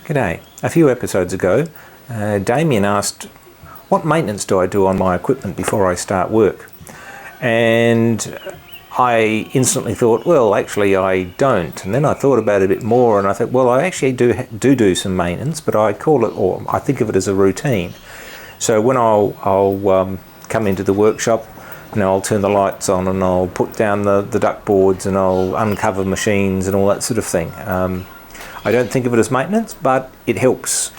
G'day. A few episodes ago, Damien asked, what maintenance do I do on my equipment before I start work? And I instantly thought, well, actually I don't. And then I thought about it a bit more and I thought, well, I actually do some maintenance, but I call it, or I think of it as a routine. So when I'll come into the workshop, I'll turn the lights on and I'll put down the duct boards and I'll uncover machines and all that sort of thing. I don't think of it as maintenance, but it helps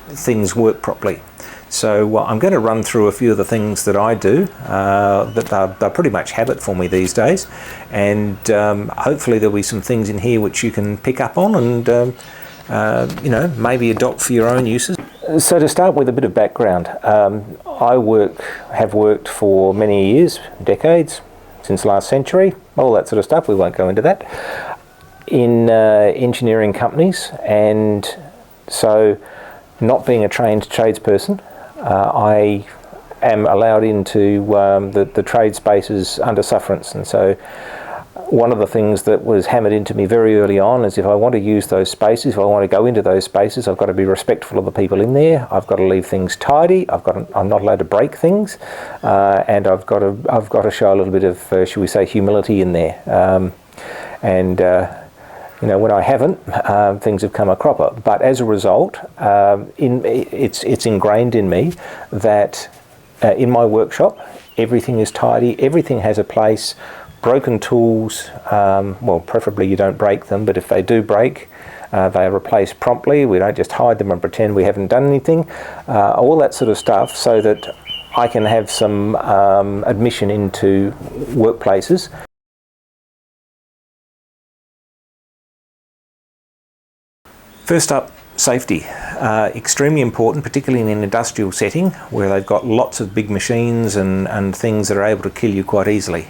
things work properly. So I'm going to run through a few of the things that I do that they're pretty much habit for me these days, and hopefully there'll be some things in here which you can pick up on and maybe adopt for your own uses. So to start with a bit of background, I have worked for many years, decades, since last century, all that sort of stuff. We won't go into that. In engineering companies, and so not being a trained tradesperson, I am allowed into the trade spaces under sufferance. And so one of the things that was hammered into me very early on is if I want to use those spaces, if I want to go into those spaces, I've got to be respectful of the people in there. I've got to leave things tidy. I'm not allowed to break things, and I've got to show a little bit of, shall we say, humility in there. When I haven't, things have come a cropper. But as a result, it's ingrained in me that in my workshop, everything is tidy, everything has a place. Broken tools, well, preferably you don't break them, but if they do break, they are replaced promptly. We don't just hide them and pretend we haven't done anything. All that sort of stuff, so that I can have some admission into workplaces. First up, safety. Extremely important, particularly in an industrial setting where they've got lots of big machines and things that are able to kill you quite easily.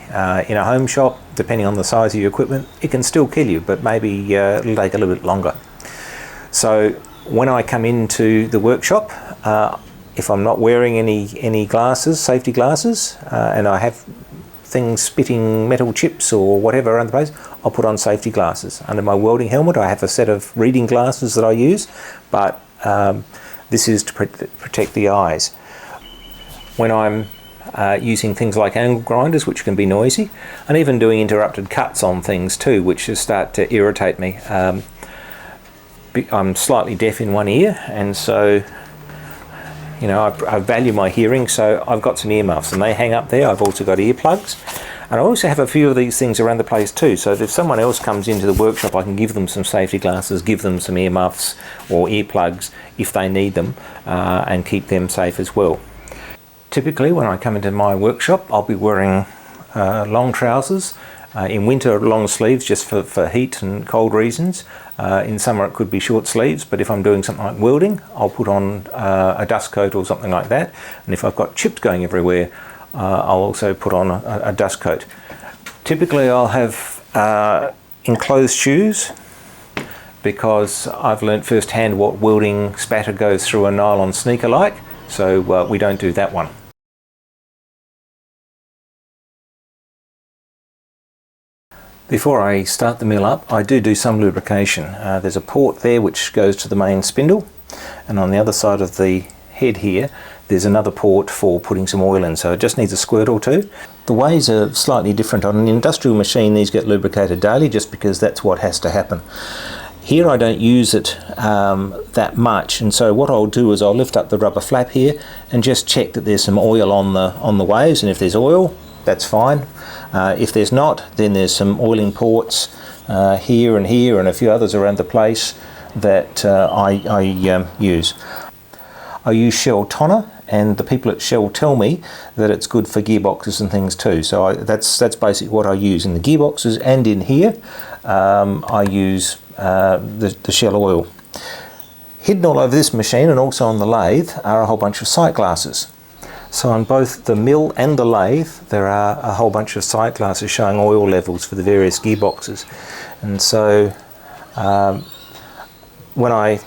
In a home shop, depending on the size of your equipment, it can still kill you, but maybe it'll take a little bit longer. So when I come into the workshop, if I'm not wearing any glasses, safety glasses, and I have things spitting metal chips or whatever around the place, I'll put on safety glasses. Under my welding helmet I have a set of reading glasses that I use, but this is to protect the eyes. When I'm using things like angle grinders, which can be noisy, and even doing interrupted cuts on things too, which just start to irritate me. I'm slightly deaf in one ear, and so I value my hearing, so I've got some earmuffs and they hang up there. I've also got earplugs, and I also have a few of these things around the place too, so that if someone else comes into the workshop, I can give them some safety glasses, give them some earmuffs or earplugs if they need them, and keep them safe as well. Typically when I come into my workshop, I'll be wearing long trousers. In winter, long sleeves just for heat and cold reasons. In summer it could be short sleeves, but if I'm doing something like welding, I'll put on a dust coat or something like that. And if I've got chips going everywhere, I'll also put on a dust coat. Typically I'll have enclosed shoes, because I've learnt firsthand what welding spatter goes through a nylon sneaker like, so we don't do that one. Before I start the mill up, I do some lubrication. There's a port there which goes to the main spindle, and on the other side of the head here there's another port for putting some oil in, so it just needs a squirt or two. The ways are slightly different. On an industrial machine these get lubricated daily just because that's what has to happen. Here I don't use it that much, and so what I'll do is I'll lift up the rubber flap here and just check that there's some oil on the waves, and if there's oil, that's fine. If there's not, then there's some oiling ports here and a few others around the place that I use. I use Shell toner, and the people at Shell tell me that it's good for gearboxes and things too. So that's basically what I use in the gearboxes, and in here I use the Shell oil. Hidden all over this machine and also on the lathe are a whole bunch of sight glasses. So on both the mill and the lathe there are a whole bunch of sight glasses showing oil levels for the various gearboxes. And so when I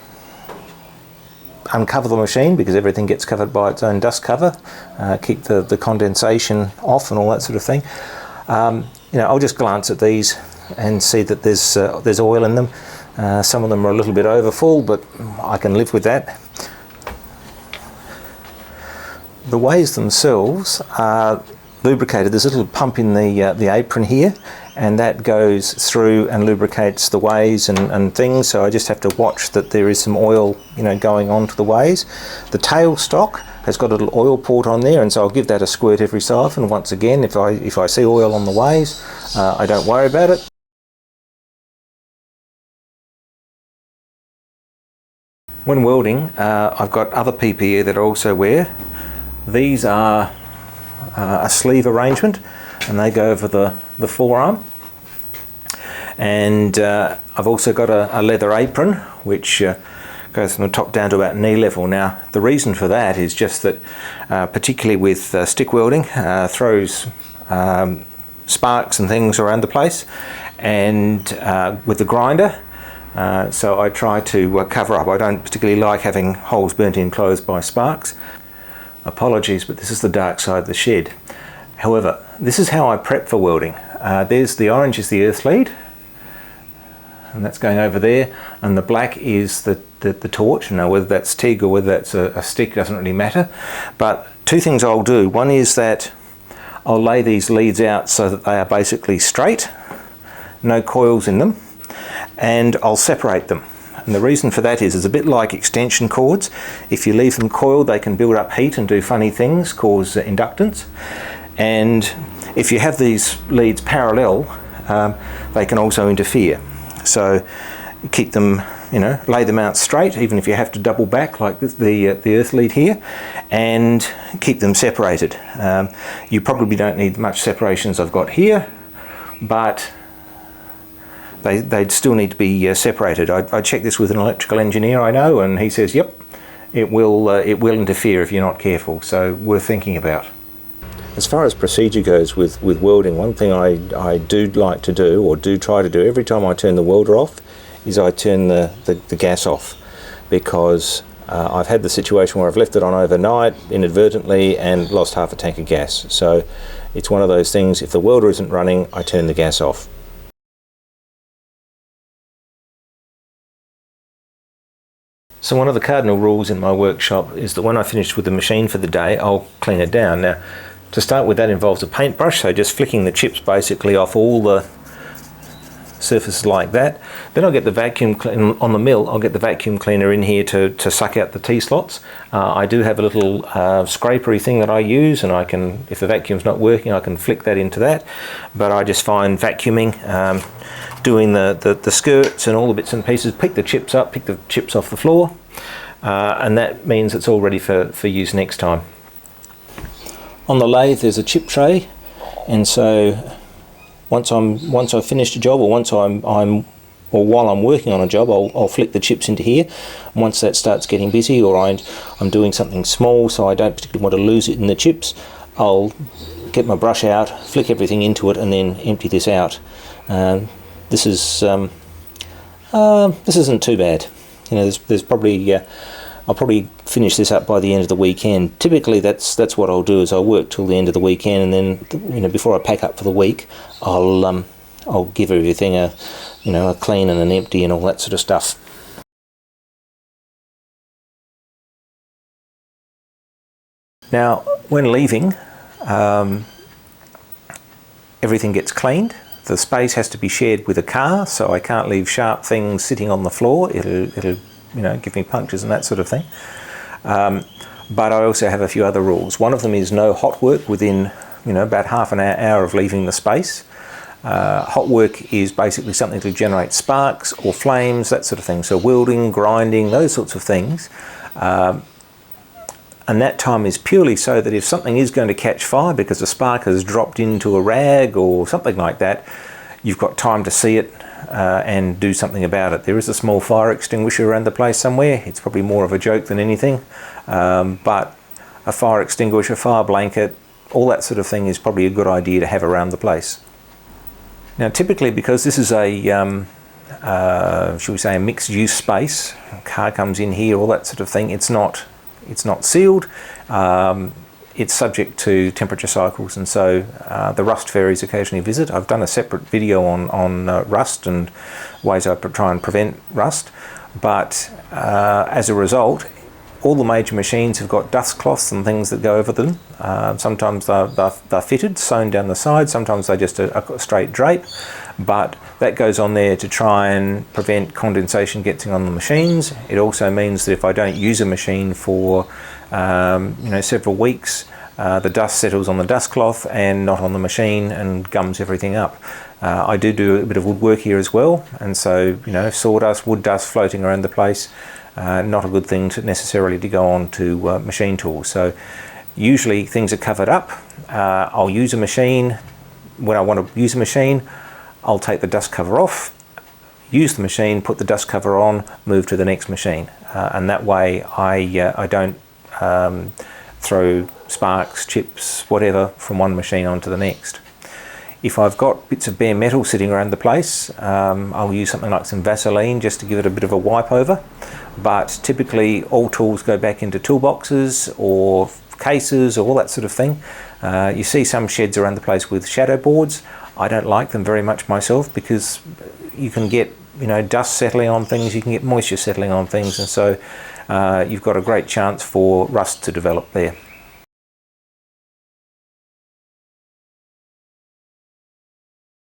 uncover the machine, because everything gets covered by its own dust cover, keep the condensation off and all that sort of thing, I'll just glance at these and see that there's oil in them. Some of them are a little bit over full, but I can live with that. The ways themselves are lubricated. There's a little pump in the apron here, and that goes through and lubricates the ways and things, so I just have to watch that there is some oil, you know, going onto the ways. The tailstock has got a little oil port on there, and so I'll give that a squirt every so often. Once again, if I see oil on the ways, I don't worry about it. When welding, I've got other PPE that I also wear. These are a sleeve arrangement, and they go over the forearm. And I've also got a leather apron, which goes from the top down to about knee level. Now, the reason for that is just that, particularly with stick welding, throws sparks and things around the place, and with the grinder, so I try to cover up. I don't particularly like having holes burnt in clothes by sparks. Apologies, but this is the dark side of the shed. However, this is how I prep for welding. There's the orange is the earth lead, and that's going over there, and the black is the torch. Now, whether that's TIG or whether that's a stick doesn't really matter. But two things I'll do. One is that I'll lay these leads out so that they are basically straight, no coils in them, and I'll separate them. And the reason for that is it's a bit like extension cords. If you leave them coiled, they can build up heat and do funny things, cause inductance. And if you have these leads parallel, they can also interfere. So keep them, you know, lay them out straight, even if you have to double back like the earth lead here, and keep them separated. You probably don't need much separation as I've got here, but they'd still need to be separated. I checked this with an electrical engineer I know, and he says, yep, it will interfere if you're not careful, so worth thinking about. As far as procedure goes with welding, one thing I do like to do, or do try to do every time I turn the welder off, is I turn the gas off, because I've had the situation where I've left it on overnight inadvertently and lost half a tank of gas. So it's one of those things, if the welder isn't running, I turn the gas off. So one of the cardinal rules in my workshop is that when I finish with the machine for the day, I'll clean it down. Now, to start with, that involves a paintbrush, so just flicking the chips basically off all the surfaces like that. Then I'll get the vacuum cleaner on the mill. I'll get the vacuum cleaner in here to suck out the T-slots. I do have a little scrapery thing that I use, and I can, if the vacuum's not working, I can flick that into that. But I just find vacuuming, doing the skirts and all the bits and pieces, pick the chips up, pick the chips off the floor, and that means it's all ready for use next time. On the lathe there's a chip tray, and so once I've finished a job, or while I'm working on a job, I'll flick the chips into here. Once that starts getting busy, or I'm doing something small so I don't particularly want to lose it in the chips, I'll get my brush out, flick everything into it, and then empty this out. This isn't too bad. You know, there's probably I'll probably finish this up by the end of the weekend. Typically, that's what I'll do, is I'll work till the end of the weekend, and then, you know, before I pack up for the week, I'll give everything a clean and an empty and all that sort of stuff. Now, when leaving, everything gets cleaned. The space has to be shared with a car, so I can't leave sharp things sitting on the floor. It'll give me punctures and that sort of thing. But I also have a few other rules. One of them is no hot work within, about half an hour of leaving the space. Hot work is basically something to generate sparks or flames, that sort of thing. So welding, grinding, those sorts of things. And that time is purely so that if something is going to catch fire because a spark has dropped into a rag or something like that, you've got time to see it and do something about it. There is a small fire extinguisher around the place somewhere. It's probably more of a joke than anything, but a fire extinguisher, fire blanket, all that sort of thing is probably a good idea to have around the place. Now, typically, because this is a shall we say a mixed use space, a car comes in here, all that sort of thing, it's not sealed. it's subject to temperature cycles, and so the rust fairies occasionally visit. I've done a separate video on rust and ways I try and prevent rust, but as a result, all the major machines have got dust cloths and things that go over them. Sometimes they're fitted, sewn down the side, sometimes they're just a straight drape, but that goes on there to try and prevent condensation getting on the machines. It also means that if I don't use a machine for several weeks, the dust settles on the dust cloth and not on the machine and gums everything up. I do a bit of woodwork here as well, and so sawdust, wood dust floating around the place, not a good thing to necessarily to go on to machine tools. So usually things are covered up. I'll use a machine. When I want to use a machine, I'll take the dust cover off, use the machine, put the dust cover on, move to the next machine, and that way I don't throw sparks, chips, whatever from one machine onto the next. If I've got bits of bare metal sitting around the place, I'll use something like some Vaseline just to give it a bit of a wipe over. But typically all tools go back into toolboxes or cases or all that sort of thing. You see some sheds around the place with shadow boards. I don't like them very much myself because you can get dust settling on things, you can get moisture settling on things, and so you've got a great chance for rust to develop there.